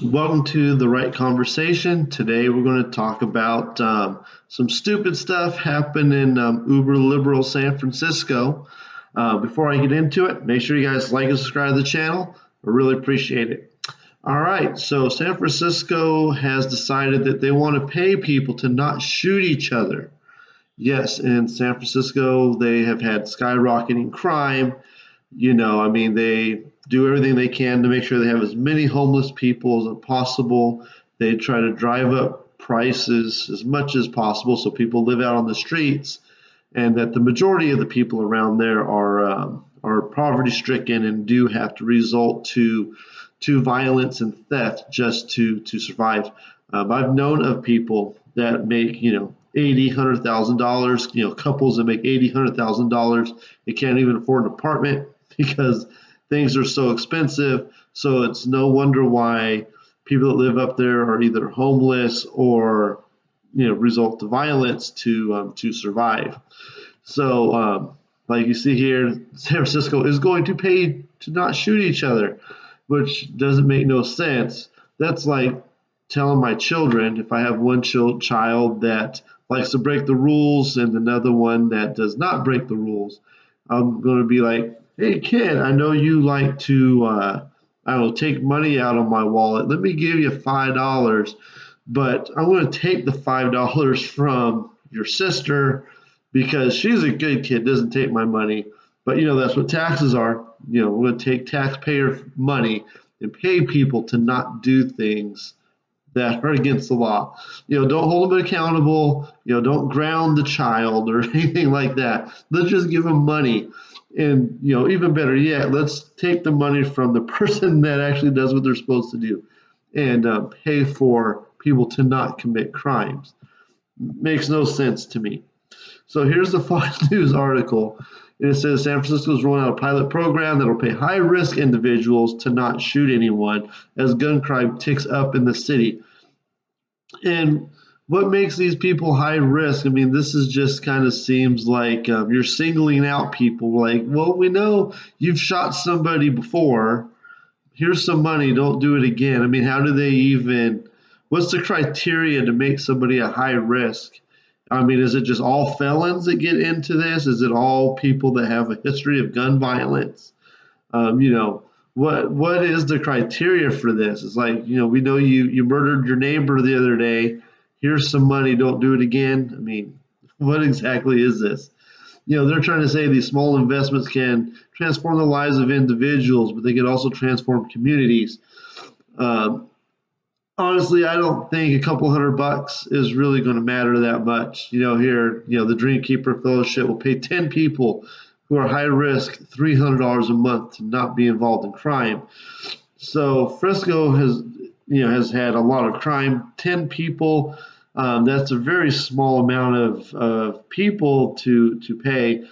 Welcome to the Right Conversation. Today we're going to talk about some stupid stuff happened in uber liberal San Francisco. Before I get into it, make sure you guys like and subscribe to the channel. I really appreciate it. All right, so San Francisco has decided that they want to pay people to not shoot each other. Yes, in San Francisco, they have had skyrocketing crime. They do everything they can to make sure they have as many homeless people as possible. They try to drive up prices as much as possible so people live out on the streets, and that the majority of the people around there are poverty stricken and do have to resort to violence and theft just to survive. I've known of people that make $80,000, $100,000. Couples that make $80,000, $100,000. They can't even afford an apartment because things are so expensive. So it's no wonder why people that live up there are either homeless or result to violence to survive. So like you see here, San Francisco is going to pay to not shoot each other, which doesn't make no sense. That's like telling my children, if I have one child that likes to break the rules and another one that does not break the rules, I'm going to be like, hey kid, I know you like to I will take money out of my wallet. Let me give you $5, but I'm going to take the $5 from your sister because she's a good kid, doesn't take my money. But that's what taxes are. We're going to take taxpayer money and pay people to not do things that are against the law. Don't hold them accountable. Don't ground the child or anything like that. Let's just give them money. And, even better yet, let's take the money from the person that actually does what they're supposed to do and pay for people to not commit crimes. Makes no sense to me. So here's the Fox News article. And it says San Francisco is rolling out a pilot program that will pay high-risk individuals to not shoot anyone as gun crime ticks up in the city. And what makes these people high risk? I mean, this is just kind of seems like you're singling out people. Like, well, we know you've shot somebody before. Here's some money. Don't do it again. I mean, how do they even? What's the criteria to make somebody a high risk? I mean, is it just all felons that get into this? Is it all people that have a history of gun violence? What is the criteria for this? It's like, we know you murdered your neighbor the other day. Here's some money. Don't do it again. I mean, what exactly is this? They're trying to say these small investments can transform the lives of individuals, but they can also transform communities. Honestly, I don't think a couple $100 is really going to matter that much. Here, the Dreamkeeper Fellowship will pay 10 people who are high risk $300 a month to not be involved in crime. So Frisco has had a lot of crime. 10 people, that's a very small amount of people to pay.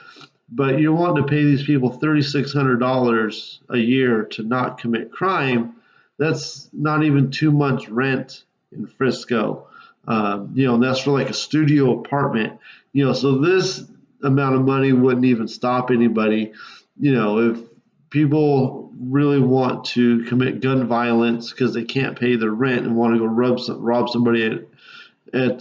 But you want to pay these people $3,600 a year to not commit crime. That's not even 2 months rent in Frisco. And that's for like a studio apartment. So this amount of money wouldn't even stop anybody. If people really want to commit gun violence because they can't pay their rent and want to go rob somebody at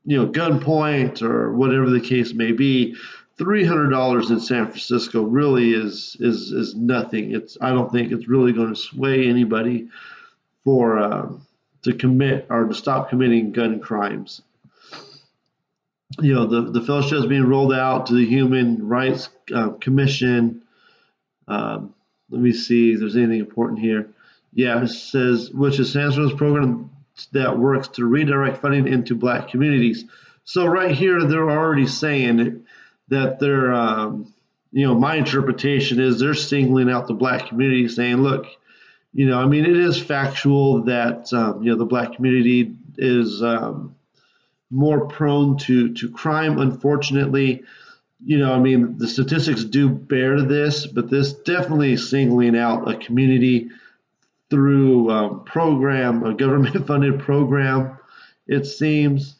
gunpoint or whatever the case may be, $300 in San Francisco really is nothing. I don't think it's really going to sway anybody to commit or to stop committing gun crimes. The fellowship is being rolled out to the Human Rights Commission. Let me see if there's anything important here. Yeah, it says, which is San Francisco's program that works to redirect funding into Black communities. So right here, they're already saying that they're, my interpretation is they're singling out the Black community, saying, look, it is factual that, the Black community is more prone to crime, unfortunately. The statistics do bear this, but this definitely is singling out a community through a government-funded program, it seems.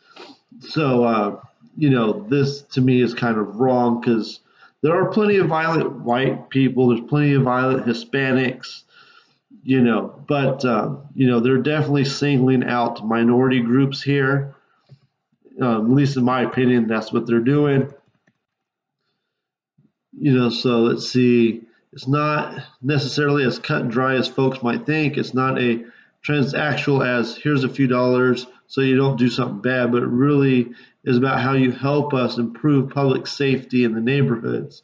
So, this to me is kind of wrong because there are plenty of violent white people. There's plenty of violent Hispanics. But they're definitely singling out minority groups here. At least in my opinion, that's what they're doing. So let's see. It's not necessarily as cut and dry as folks might think. It's not a transactional as here's a few dollars so you don't do something bad, but it really is about how you help us improve public safety in the neighborhoods.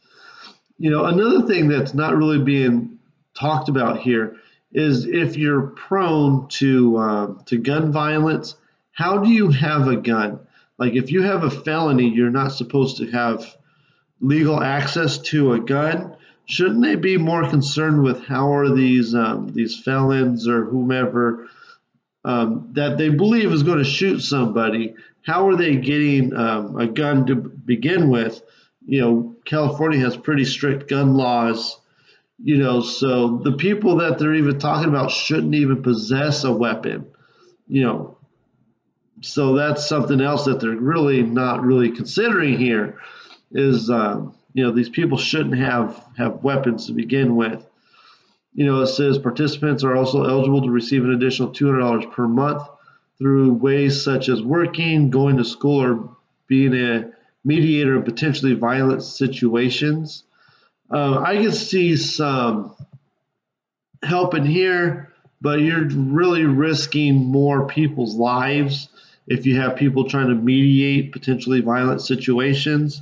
Another thing that's not really being talked about here is if you're prone to gun violence, how do you have a gun? Like if you have a felony, you're not supposed to have legal access to a gun. Shouldn't they be more concerned with how are these felons or whomever that they believe is going to shoot somebody? How are they getting a gun to begin with? California has pretty strict gun laws. So the people that they're even talking about shouldn't even possess a weapon. You know, so that's something else that they're really not really considering here is these people shouldn't have weapons to begin with. It says participants are also eligible to receive an additional $200 per month through ways such as working, going to school, or being a mediator in potentially violent situations. I can see some help in here, but you're really risking more people's lives if you have people trying to mediate potentially violent situations.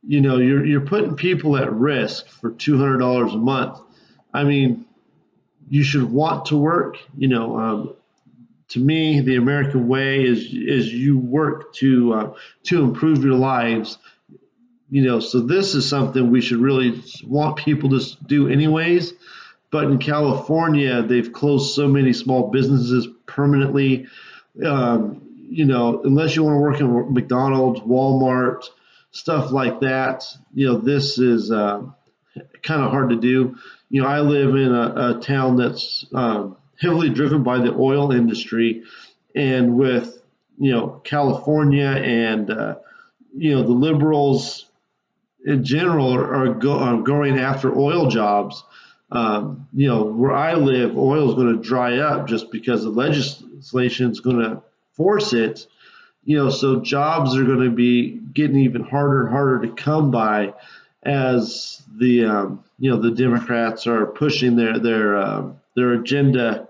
You're putting people at risk for $200 a month. I mean, you should want to work. To me, the American way is you work to improve your lives. So this is something we should really want people to do anyways. But in California, they've closed so many small businesses permanently. Unless you want to work in McDonald's, Walmart, stuff like that, this is kind of hard to do. I live in a town that's heavily driven by the oil industry, and with California and the liberals in general are going after oil jobs. Where I live, oil is going to dry up just because the legislation is going to force it. So jobs are going to be getting even harder and harder to come by as the Democrats are pushing their agenda.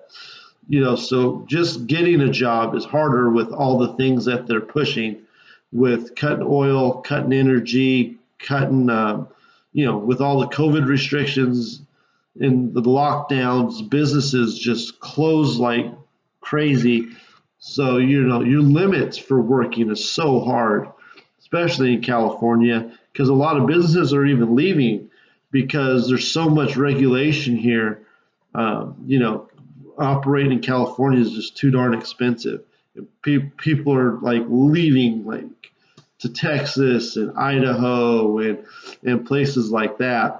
So just getting a job is harder with all the things that they're pushing, with cutting oil, cutting energy, cutting with all the COVID restrictions and the lockdowns, businesses just close like crazy. So, your limits for working is so hard, especially in California, because a lot of businesses are even leaving because there's so much regulation here. Operating in California is just too darn expensive. People are like leaving like to Texas and Idaho and places like that.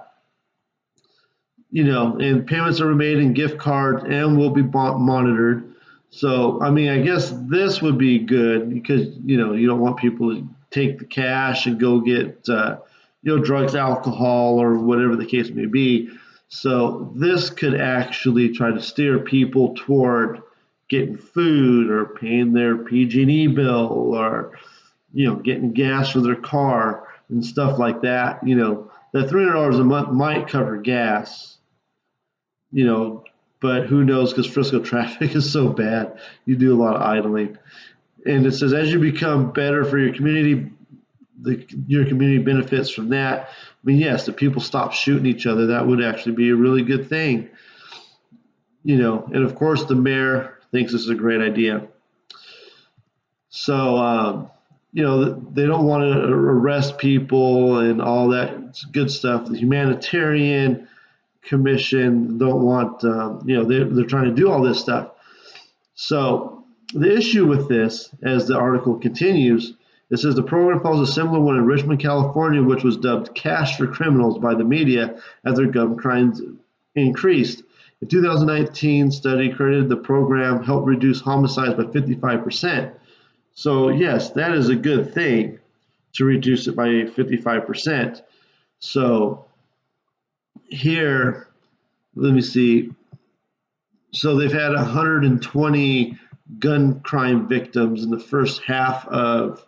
And payments are made in gift cards and will be monitored. So, I mean, I guess this would be good because, you don't want people to take the cash and go get, drugs, alcohol, or whatever the case may be. So this could actually try to steer people toward getting food or paying their PG&E bill or, getting gas for their car and stuff like that. That $300 a month might cover gas, but who knows, because Frisco traffic is so bad. You do a lot of idling. And it says, as you become better for your community, your community benefits from that. I mean, yes, if people stop shooting each other, that would actually be a really good thing. And of course, the mayor thinks this is a great idea. So, they don't want to arrest people and all that good stuff. The humanitarian commission don't want, they're trying to do all this stuff. So the issue with this, as the article continues, it says the program follows a similar one in Richmond, California, which was dubbed cash for criminals by the media as their gun crimes increased. A 2019 study credited the program helped reduce homicides by 55%. So yes, that is a good thing to reduce it by 55%. So here, let me see. So they've had 120 gun crime victims in the first half of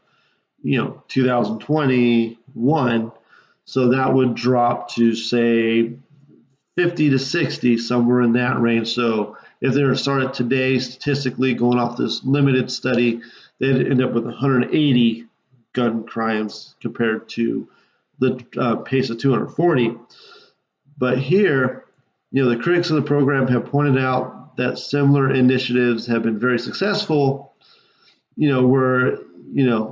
2021. So that would drop to say 50 to 60, somewhere in that range. So if they were started today, statistically going off this limited study, they'd end up with 180 gun crimes compared to the pace of 240. But here, the critics of the program have pointed out that similar initiatives have been very successful. Where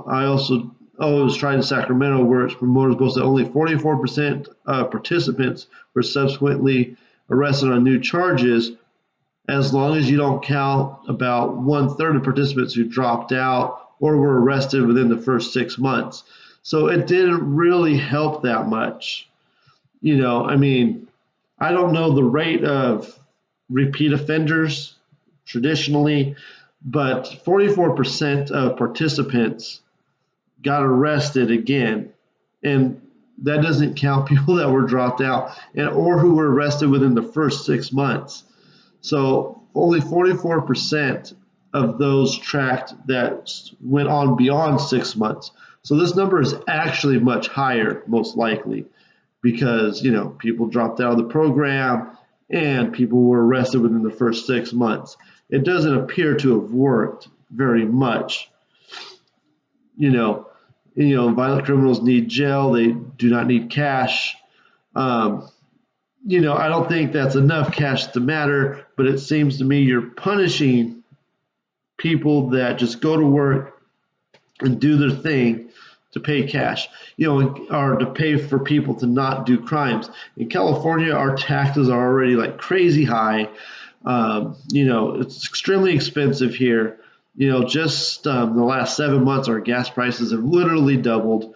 I also it was tried in Sacramento, where its promoters boasted only 44% of participants were subsequently arrested on new charges, as long as you don't count about 1/3 of participants who dropped out or were arrested within the first 6 months. So it didn't really help that much. I don't know the rate of repeat offenders traditionally, but 44% of participants got arrested again, and that doesn't count people that were dropped out or who were arrested within the first 6 months. So only 44% of those tracked that went on beyond 6 months. So this number is actually much higher, most likely, because people dropped out of the program and people were arrested within the first 6 months. It doesn't appear to have worked very much. Violent criminals need jail. They do not need cash. I don't think that's enough cash to matter, but it seems to me you're punishing people that just go to work and do their thing to pay cash, or to pay for people to not do crimes. In California, our taxes are already like crazy high. It's extremely expensive here. Just the last 7 months, our gas prices have literally doubled.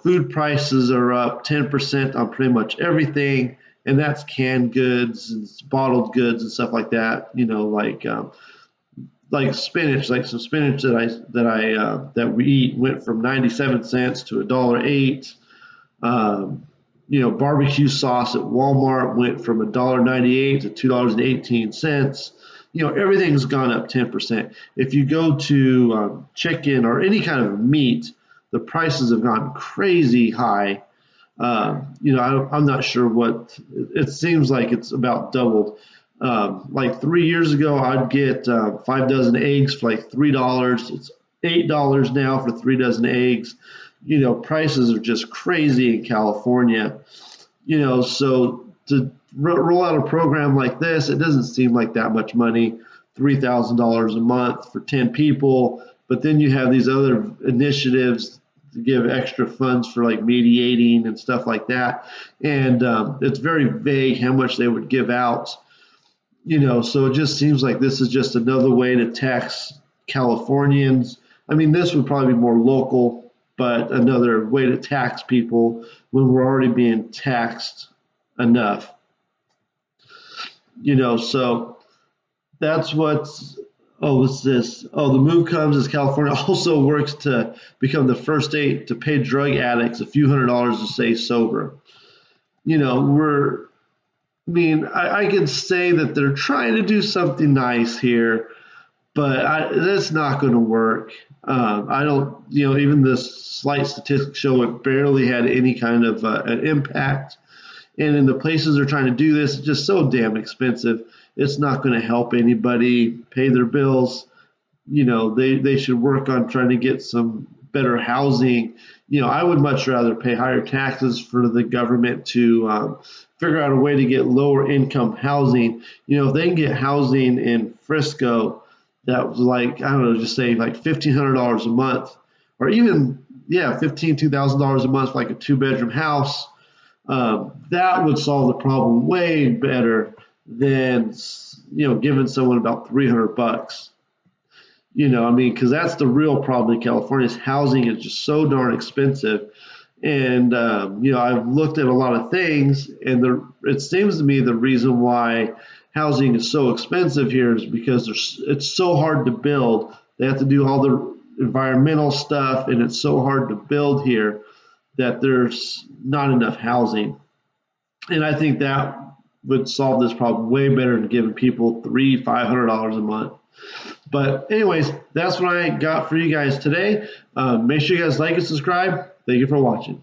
Food prices are up 10% on pretty much everything, and that's canned goods and bottled goods and stuff like that. Like spinach, like some spinach that we eat went from 97 cents to $1.08. Barbecue sauce at Walmart went from $1.98 to $2.18. Everything's gone up 10%. If you go to chicken or any kind of meat, the prices have gone crazy high. I'm not sure what, it seems like it's about doubled. Like 3 years ago, I'd get 5 dozen eggs for like $3. It's $8 now for 3 dozen eggs. Prices are just crazy in California. So to roll out a program like this, it doesn't seem like that much money, $3,000 a month for 10 people. But then you have these other initiatives to give extra funds for like mediating and stuff like that. And it's very vague how much they would give out. So it just seems like this is just another way to tax Californians. This would probably be more local, but another way to tax people when we're already being taxed enough. So that's what's, what's this? The move comes as California also works to become the first state to pay drug addicts a few $100s to stay sober. I can say that they're trying to do something nice here, but that's not going to work. I don't, even the slight statistics show it barely had any kind of an impact. And in the places they're trying to do this, it's just so damn expensive. It's not going to help anybody pay their bills. They should work on trying to get some better housing. I would much rather pay higher taxes for the government to figure out a way to get lower income housing. If they can get housing in Frisco that was like, I don't know, just say like $1,500 a month, or even, $2,000 a month for like a 2-bedroom house, that would solve the problem way better than, giving someone about $300. Because that's the real problem in California is housing is just so darn expensive. And, I've looked at a lot of things, and it seems to me the reason why housing is so expensive here is because it's so hard to build. They have to do all the environmental stuff, and it's so hard to build here that there's not enough housing. And I think that would solve this problem way better than giving people $500 a month. But anyways, that's what I got for you guys today. Make sure you guys like and subscribe. Thank you for watching.